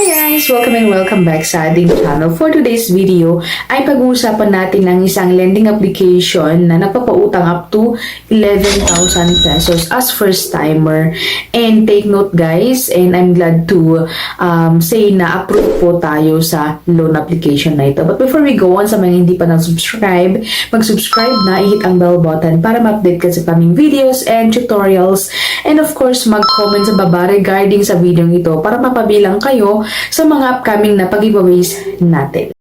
Hi guys! Welcome and welcome back sa ating channel. For today's video ay pag-uusapan natin ng isang lending application na napapautang up to 11,000 pesos as first timer. And take note guys, and I'm glad to say na approve po tayo sa loan application na ito. But before we go on, sa mga hindi pa nag-subscribe, mag-subscribe na, i-hit ang bell button para ma-update ka sa kaming videos and tutorials. And of course, mag-comment sa baba regarding sa video ito para mapabilang kayo sa mga upcoming na pag-giveaways natin.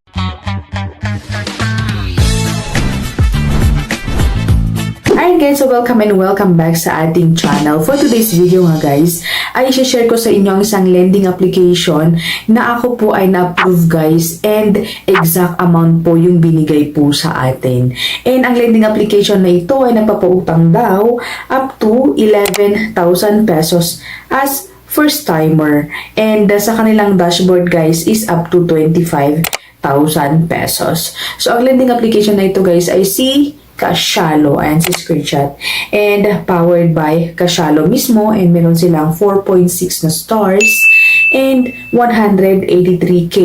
Alright guys, so welcome and welcome back sa ating channel. For today's video nga guys, ay i-share ko sa inyo ang isang lending application na ako po ay na-approve guys, and exact amount po yung binigay po sa atin. And ang lending application na ito ay napapautang daw up to 11,000 pesos as first timer, and sa kanilang dashboard guys is up to 25,000 pesos. So ang lending application na ito guys ay si Cashalo, ayan si screenshot, and powered by Cashalo mismo, and meron silang 4.6 na stars and 183k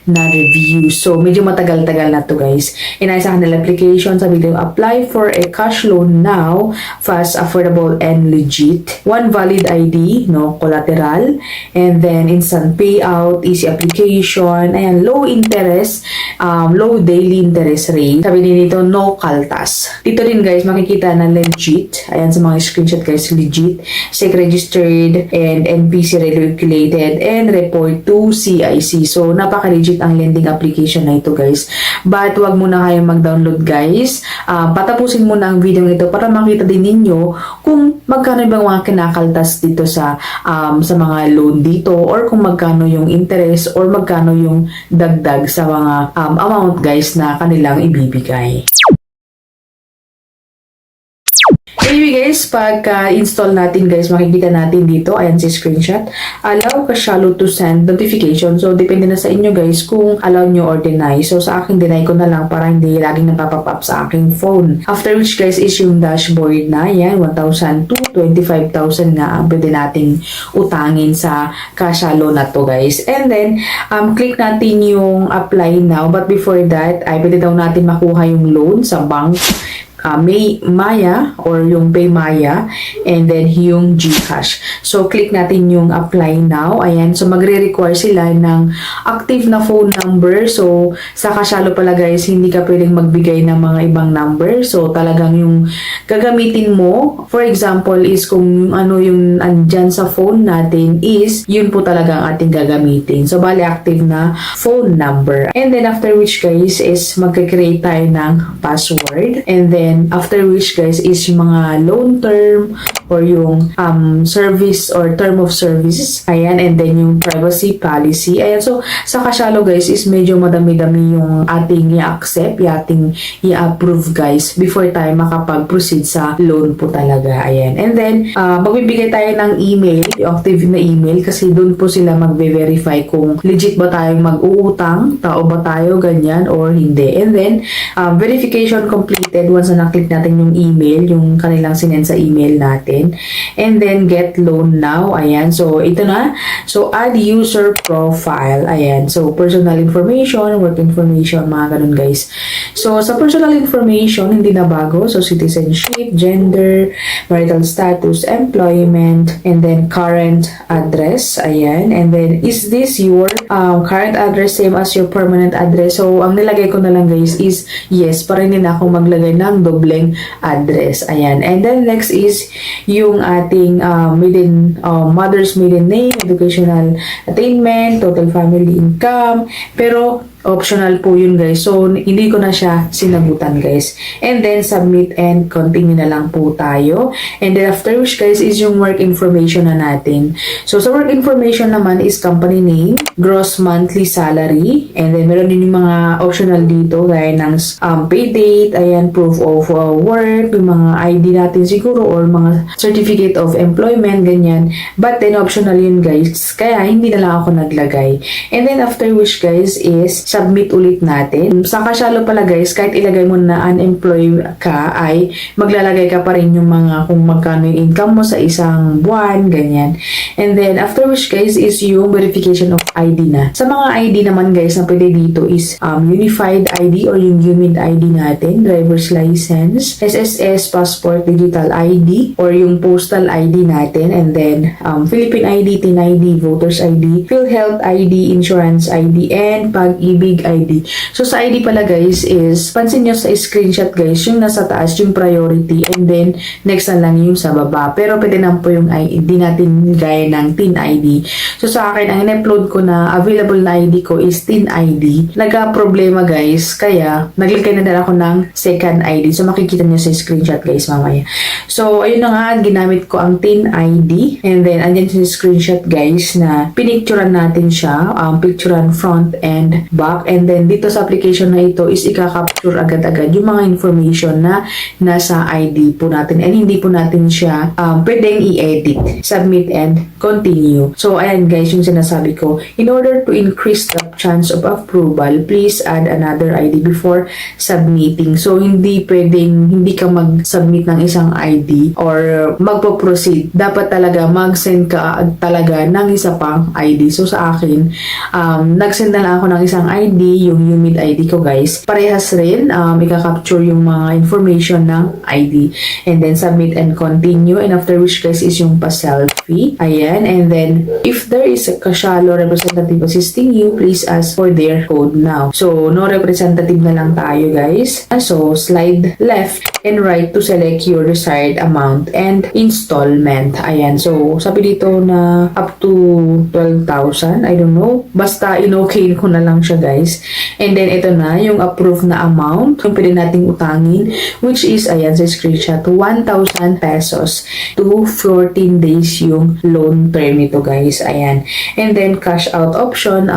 na reviews. So medyo matagal-tagal na to guys. And ay sa kanilang application, sabi nila apply for a cash loan now, fast, affordable and legit. One valid ID, no collateral, and then instant payout, easy application, ayan, low interest, low daily interest rate. Sabi din dito no kaltas. Dito rin guys makikita na legit, ayan sa mga screenshot guys, legit, SEC registered and NPC regulated and report to CIC. So napaka-legit ang lending application na ito guys. But wag muna kayong mag-download guys. Patapusin muna ang video nito para makita din ninyo kung magkano bang mga kinakaltas dito sa mga loan dito, or kung magkano yung interest or magkano yung dagdag sa mga amount guys na kanilang ibibigay. Anyway guys, pag-install natin guys, makikita natin dito, ayan si screenshot, allow Cashalo to send notification. So depende na sa inyo guys kung allow nyo or deny. So sa akin, deny ko na lang para hindi laging napapop up sa aking phone. After which guys is yung dashboard na, yan, 1,000 to 25,000 nga ang pwede nating utangin sa Cashalo na to guys. And then, click natin yung apply now. But before that, ay pwede daw natin makuha yung loan sa bank, Maya or yung PayMaya, and then yung GCash. So click natin yung apply now. Ayan, so magre-require sila ng active na phone number. So sa Cashalo pala guys, hindi ka pwedeng magbigay ng mga ibang number. So talagang yung gagamitin mo, for example is kung ano yung andyan sa phone natin is yun po talaga ang ating gagamitin. So bali active na phone number. And then after which guys is magka-create tayo ng password, and then after which guys is yung mga loan term or yung service or term of services, ayan, and then yung privacy policy. Ayan, so sa Cashalo guys is medyo madami-dami yung ating i-accept, yung ating i-approve guys before tayo makapag-proceed sa loan po talaga. Ayan, and then magbibigay tayo ng email, yung active na email, kasi doon po sila magbe-verify kung legit ba tayong mag-uutang, tao ba tayo, ganyan or hindi. And then verification completed once na na-click natin yung email, yung kanilang sinend sa email natin. And then get loan now. Ayan, so ito na. So add user profile. Ayan, so personal information, work information, mga ganun guys. So sa personal information, hindi na bago. So citizenship, gender, marital status, employment, and then current address. Ayan, and then is this your current address same as your permanent address? So ang nilagay ko na lang guys is yes, para hindi na ako maglagay ng dobleng address. Ayan, and then next is yung ating mother's maiden name, educational attainment, total family income, pero optional po yun guys. So hindi ko na siya sinagutan guys. And then submit and continue na lang po tayo. And then after which guys is yung work information na natin. So sa work information naman is company name, gross monthly salary, and then meron din yung mga optional dito gaya ng pay date, ayan, proof of work, yung mga ID natin siguro or mga certificate of employment, ganyan. But then optional yun guys, kaya hindi na lang ako naglagay. And then after which guys is submit ulit natin. Sa kasyalo pala guys, kahit ilagay mo na unemployed ka ay maglalagay ka pa rin yung mga kung magkano yung income mo sa isang buwan, ganyan. And then after which guys is yung verification of ID na. Sa mga ID naman guys na pwede dito is Unified ID or yung UMID ID natin, driver's license, SSS, passport, digital ID, or yung postal ID natin, and then Philippine ID, TIN ID, Voters ID, PhilHealth ID, Insurance ID, and Pag-ibig ID. So sa ID pala guys is, pansin nyo sa screenshot guys, yung nasa taas yung priority, and then next na lang yung sa baba. Pero pwede na po yung ID natin gaya ng TIN ID. So sa akin, ang in-upload ko na available na ID ko is TIN ID. Nagka-problema guys, kaya naglagay na din ako ng second ID. So makikita nyo sa screenshot guys mamaya. So ayun na nga, ginamit ko ang TIN ID, and then andyan sa screenshot guys na pinicturean natin siya, picturean front and back, and then dito sa application na ito is ika-capture agad-agad yung mga information na nasa ID po natin, and hindi po natin siya pwedeng i-edit. Submit and continue. So ayan guys yung sinasabi ko, in order to increase the chance of approval, please add another ID before submitting. So hindi pwedeng hindi ka mag-submit ng isang ID or magpo-proceed. Dapat talaga mag-send ka talaga ng isa pang ID. So sa akin, nag-send na lang ako ng isang ID, yung UMID ID ko guys. Parehas rin, ika-capture yung mga information ng ID. And then submit and continue. And after which guys is yung pa-selfie. Ayan. And then if there is a kasyalo representative assisting you, please ask for their code now. So no representative na lang tayo guys. So slide left and right to select your desired amount and installment. Ayan. So sabi dito na up to 12,000. I don't know. Basta in-okay ko na lang siya guys. And then ito na yung approved na amount yung pwede nating utangin, which is ayan sa screenshot 1,000 pesos to 14 days yung loan term nito guys. Ayan. And then cash out option,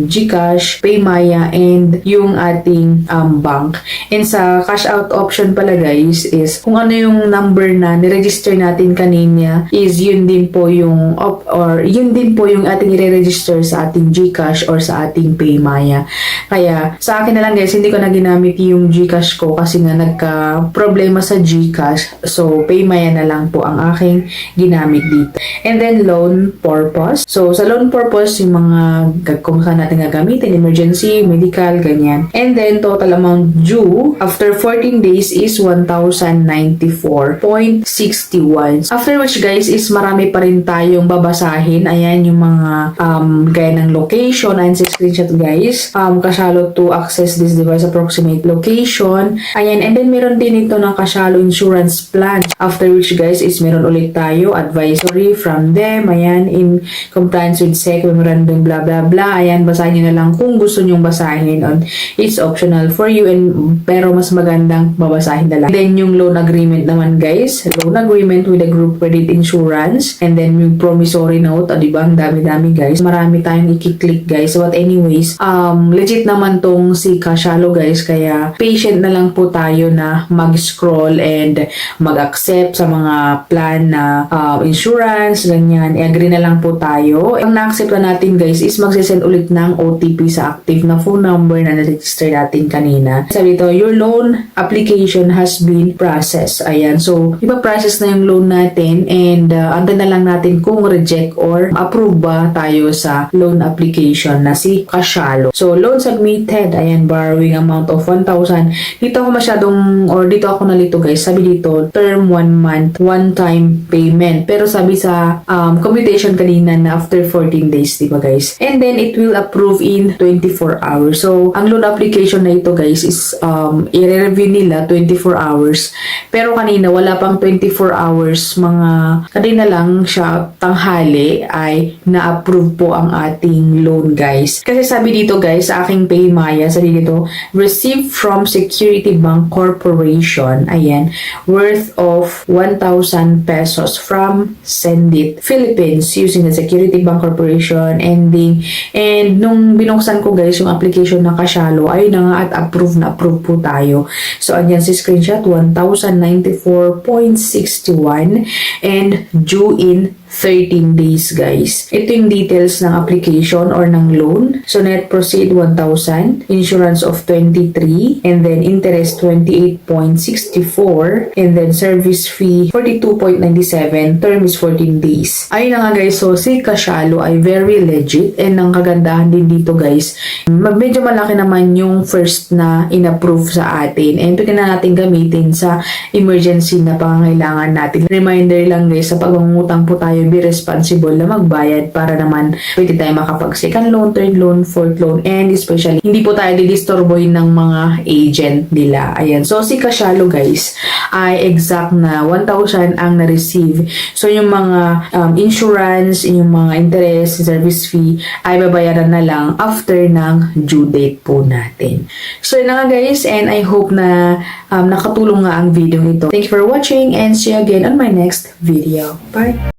GCash, PayMaya, and yung ating bank. And sa cash out option pala guys is kung ano yung number na niregister natin kanina is yun din po yung yun din po yung ating i-register sa ating GCash or sa ating PayMaya. Kaya sa akin na lang guys, hindi ko na ginamit yung GCash ko kasi nga nagka-problema sa GCash. So PayMaya na lang po ang aking ginamit dito. And then loan purpose. So sa loan purpose, yung mga kung saan natin gagamitin, emergency, medical, ganyan. And then total amount due after 14 days is 1,094.61. After which guys is marami pa rin tayong babasahin. Ayan yung mga gaya ng location. Ayan sa screenshot guys. Kasyalo to access this device approximate location. Ayan. And then meron din ito ng kasyalo insurance plan. After which guys is meron ulit tayo advisory from them. Ayan. In compliance with SEC memorandum blah blah blah. Ayan. Basahin nyo na lang kung gusto nyong basahin. It's optional for you, and pero mas magandang babasahin na lang. Then yung loan agreement naman guys. Loan agreement with the group credit insurance. And then yung promissory note. Diba? Ang dami-dami guys. Marami tayong i-click guys. But anyways, legit naman tong si Kasyalo guys. Kaya patient na lang po tayo na mag-scroll and mag-accept sa mga plan na insurance, ganyan. I-agree na lang po tayo. Ang na-accept na natin guys is magsisend ulit ng OTP sa active na phone number na na-register natin kanina. Sabi dito, your loan application has been processed. Ayan. So, ipa-process na yung loan natin, and antay na lang natin kung reject or approve ba tayo sa loan application na si Kasyalo. So, loan submitted. Ayan, borrowing amount of 1,000. Dito ako dito ako nalito guys. Sabi dito, term 1 month, one-time payment. Pero sabi sa computation kanina na after 14 days, di ba guys? And then, it will approve in 24 hours. So, ang loan application na ito guys is i-review nila 24 hours. Pero kanina, wala pang 24 hours. Kanina lang siya tanghali ay na-approve po ang ating loan guys. Kasi sabi dito guys, sa aking PayMaya, sabi dito, received from Security Bank Corporation, ayan, worth of 1,000 pesos from Sendit Philippines using the Security Bank Corporation ending. And nung binuksan ko guys yung application ng Kasyalo, ay na nga at approve na approve po tayo. So andyan si screenshot at 1,094.61 and due in 13 days, guys. Ito yung details ng application or ng loan. So, net proceed 1,000, insurance of 23, and then interest 28.64, and then service fee 42.97, term is 14 days. Ayun na nga, guys. So, si Kashalo ay very legit, and ang kagandahan din dito, guys, medyo malaki naman yung first na in-approve sa atin, and pwede na natin gamitin sa emergency na pangangailangan natin. Reminder lang, guys, sa pagmamutang po tayo, be responsible na magbayad para naman pwede tayo makapag second loan, third loan, fourth loan, and especially hindi po tayo didisturboy ng mga agent nila. Ayan. So, si Kashalo, guys, ay exact na 1,000 ang na-receive. So, yung mga insurance, yung mga interest, service fee, ay babayaran na lang after ng due date po natin. So, yun na nga, guys, and I hope na nakatulong nga ang video ito. Thank you for watching and see you again on my next video. Bye!